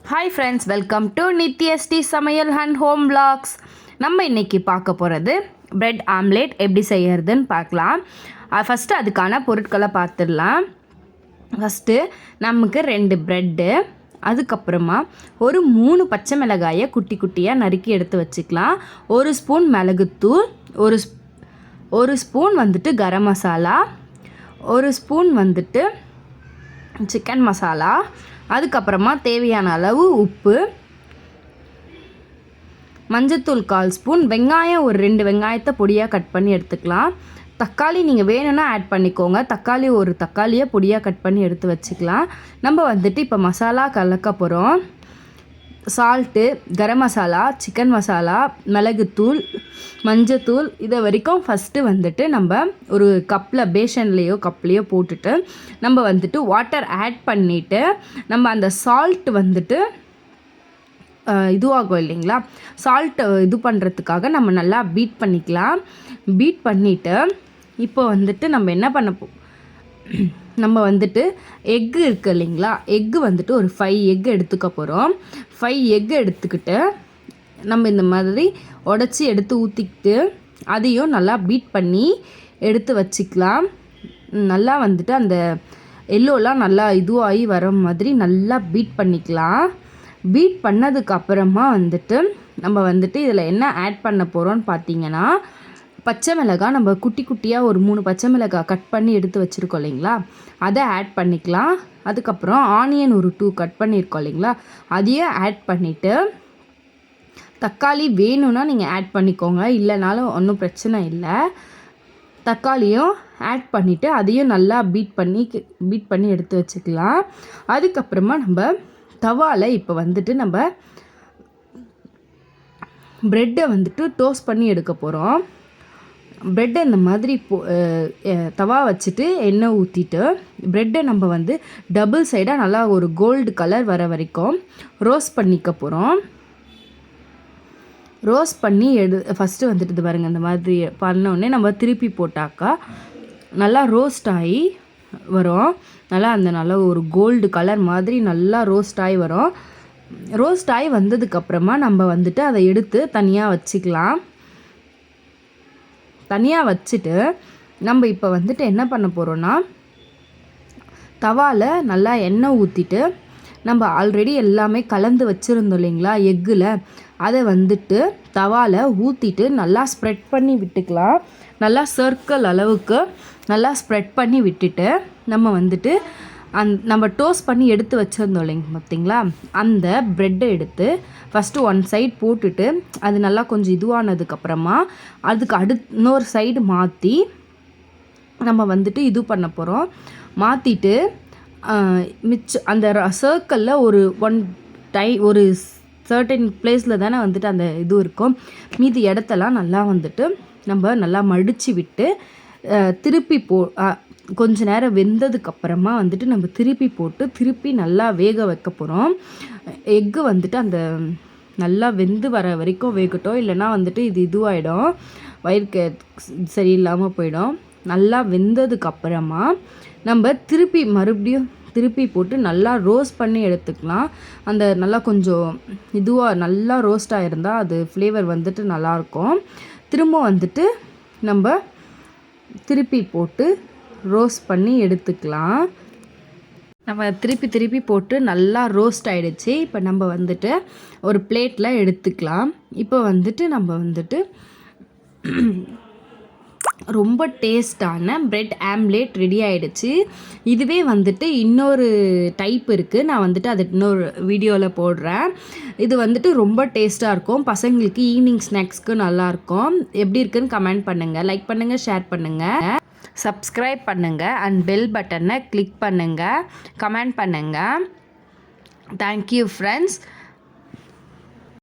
Hi friends, welcome to Nithyasri சமையல் and home vlogs. நம்ம இன்றைக்கி பார்க்க போகிறது பிரெட் ஆம்லேட் எப்படி செய்யறதுன்னு பார்க்கலாம். ஃபஸ்ட்டு அதுக்கான பொருட்களை பார்த்துடலாம். ஃபஸ்ட்டு நமக்கு 2 ப்ரெட்டு, அதுக்கப்புறமா ஒரு 3 பச்சை மிளகாயை குட்டி குட்டியாக நறுக்கி எடுத்து வச்சுக்கலாம். 1 ஸ்பூன் மிளகுத்தூள், ஒரு ஸ்பூன் வந்துட்டு கரம் மசாலா, 1 ஸ்பூன் வந்துட்டு சிக்கன் மசாலா, அதுக்கப்புறமா தேவையான அளவு உப்பு, மஞ்சத்தூள் 1/4 ஸ்பூன், வெங்காயம் ஒரு 2 வெங்காயத்தை பொடியாக கட் பண்ணி எடுத்துக்கலாம். தக்காளி நீங்கள் வேணும்னா ஆட் பண்ணிக்கோங்க. ஒரு தக்காளியை பொடியாக கட் பண்ணி எடுத்து வச்சுக்கலாம். நம்ம வந்துட்டு இப்போ மசாலா கலக்க போகிறோம். சால்ட்டு, கரம் மசாலா, சிக்கன் மசாலா, மிளகுத்தூள், மஞ்சத்தூள் இதை வரைக்கும் ஃபஸ்ட்டு வந்துட்டு நம்ம ஒரு கப்லேயோ போட்டுட்டு நம்ம வந்துட்டு வாட்டர் ஆட் பண்ணிவிட்டு நம்ம அந்த சால்ட் வந்துட்டு இதுவாகும் இல்லைங்களா, சால்ட்டு இது பண்ணுறதுக்காக நம்ம நல்லா பீட் பண்ணிக்கலாம். பீட் பண்ணிவிட்டு இப்போ வந்துட்டு நம்ம என்ன நம்ம வந்துட்டு எக்கு இருக்குது இல்லைங்களா, எக்கு வந்துட்டு ஒரு 5 எக்கு எடுத்துக்க போகிறோம். 5 எக்கு எடுத்துக்கிட்டு நம்ம இந்த மாதிரி உடச்சி எடுத்து ஊற்றிக்கிட்டு அதையும் நல்லா பீட் பண்ணி எடுத்து வச்சுக்கலாம். நல்லா வந்துட்டு அந்த எல்லோலாம் நல்லா இதுவாகி வர மாதிரி நல்லா பீட் பண்ணிக்கலாம். பீட் பண்ணதுக்கப்புறமா வந்துட்டு நம்ம வந்துட்டு இதில் என்ன ஆட் பண்ண போகிறோன்னு பார்த்தீங்கன்னா, பச்சை மிளகாய் நம்ம குட்டி குட்டியாக ஒரு 3 பச்சை மிளகாய் கட் பண்ணி எடுத்து வச்சுருக்கோம் இல்லைங்களா, அதை ஆட் பண்ணிக்கலாம். அதுக்கப்புறம் ஆனியன் ஒரு 2 கட் பண்ணியிருக்கோம் இல்லைங்களா, அதையும் ஆட் பண்ணிவிட்டு தக்காளி வேணும்னா நீங்கள் ஆட் பண்ணிக்கோங்க, இல்லைனாலும் ஒன்றும் பிரச்சனை இல்லை. தக்காளியும் ஆட் பண்ணிவிட்டு அதையும் நல்லா பீட் பண்ணி எடுத்து வச்சுக்கலாம். அதுக்கப்புறமா நம்ம தவாவில் இப்போ வந்துட்டு நம்ம ப்ரெட்டை வந்துட்டு டோஸ்ட் பண்ணி எடுக்க போகிறோம். ப்ரெட்டை இந்த மாதிரி தவா வச்சுட்டு எண்ணெய் ஊற்றிட்டு ப்ரெட்டை நம்ம வந்து டபுள் சைடாக நல்லா ஒரு கோல்டு கலர் வர வரைக்கும் ரோஸ்ட் பண்ணிக்க போகிறோம். ரோஸ்ட் பண்ணி ஃபஸ்ட்டு வந்துட்டு இது பாருங்கள், இந்த மாதிரி பண்ணோடனே நம்ம திருப்பி போட்டாக்கா நல்லா ரோஸ்ட் ஆகி வரும். நல்லா ஒரு கோல்டு கலர் மாதிரி நல்லா ரோஸ்ட் ஆகி வரும். ரோஸ்ட் ஆகி வந்ததுக்கப்புறமா நம்ம வந்துட்டு அதை எடுத்து தனியாக வச்சுக்கலாம். தனியாக வச்சுட்டு நம்ம இப்போ வந்துட்டு என்ன பண்ண போகிறோன்னா, தவாவில் நல்லா எண்ணெய் ஊற்றிட்டு நம்ம ஆல்ரெடி எல்லாமே கலந்து வச்சுருந்தோம் இல்லைங்களா எக்கில், அதை வந்துட்டு தவாவில் ஊற்றிட்டு நல்லா ஸ்ப்ரெட் பண்ணி விட்டுக்கலாம். நல்லா சர்க்கிள் அளவுக்கு நல்லா ஸ்ப்ரெட் பண்ணி விட்டுட்டு நம்ம வந்துட்டு நம்ம டோஸ்ட் பண்ணி எடுத்து வச்சுருந்தோம் இல்லைங்க பார்த்திங்களா, அந்த ப்ரெட்டை எடுத்து ஃபஸ்ட்டு 1 சைடு போட்டுட்டு அது நல்லா கொஞ்சம் இதுவானதுக்கப்புறமா அதுக்கு இன்னொரு சைடு மாற்றி நம்ம வந்துட்டு இது பண்ண போகிறோம். மாற்றிட்டு அந்த சர்க்கிளில் ஒரு சர்டன் பிளேஸில் தானே வந்துட்டு அந்த இது இருக்கும், மீதி இடத்தெல்லாம் நல்லா வந்துட்டு நம்ம நல்லா மடித்து விட்டு திருப்பி கொஞ்ச நேரம் வெந்ததுக்கப்புறமா வந்துட்டு நம்ம திருப்பி நல்லா வேக வைக்க போகிறோம். எக்கு வந்துட்டு அந்த நல்லா வெந்து வர வரைக்கும் வேகட்டும், இல்லைனா வந்துட்டு இதுவாகிடும், வயிறுக்கு சரியில்லாமல் போயிடும். நல்லா வெந்ததுக்கப்புறமா நம்ம மறுபடியும் திருப்பி போட்டு நல்லா ரோஸ்ட் பண்ணி எடுத்துக்கலாம். அந்த நல்லா கொஞ்சம் நல்லா ரோஸ்ட் ஆகிருந்தால் அது ஃப்ளேவர் வந்துட்டு நல்லாயிருக்கும். திரும்ப வந்துட்டு நம்ம திருப்பி போட்டு ரோஸ்ட் பண்ணி எடுத்துக்கலாம். நம்ம திருப்பி போட்டு நல்லா ரோஸ்ட் ஆகிடுச்சு. இப்போ நம்ம வந்துட்டு ஒரு பிளேட்டில் எடுத்துக்கலாம். இப்போ வந்துட்டு நம்ம வந்துட்டு ரொம்ப டேஸ்டான பிரெட் ஆம்லேட் ரெடி ஆகிடுச்சு. இதுவே வந்துட்டு இன்னொரு டைப் இருக்குது, நான் வந்துட்டு அது இன்னொரு வீடியோவில் போடுறேன். இது வந்துட்டு ரொம்ப டேஸ்ட்டாக இருக்கும், பசங்களுக்கு ஈவினிங் ஸ்நாக்ஸ்க்கு நல்லாயிருக்கும். எப்படி இருக்குன்னு கமெண்ட் பண்ணுங்கள், லைக் பண்ணுங்கள், ஷேர் பண்ணுங்கள், சப்ஸ்கிரைப் பண்ணுங்கள் அண்ட் பெல் பட்டனை கிளிக் பண்ணுங்கள், கமெண்ட் பண்ணுங்கள். Thank you friends.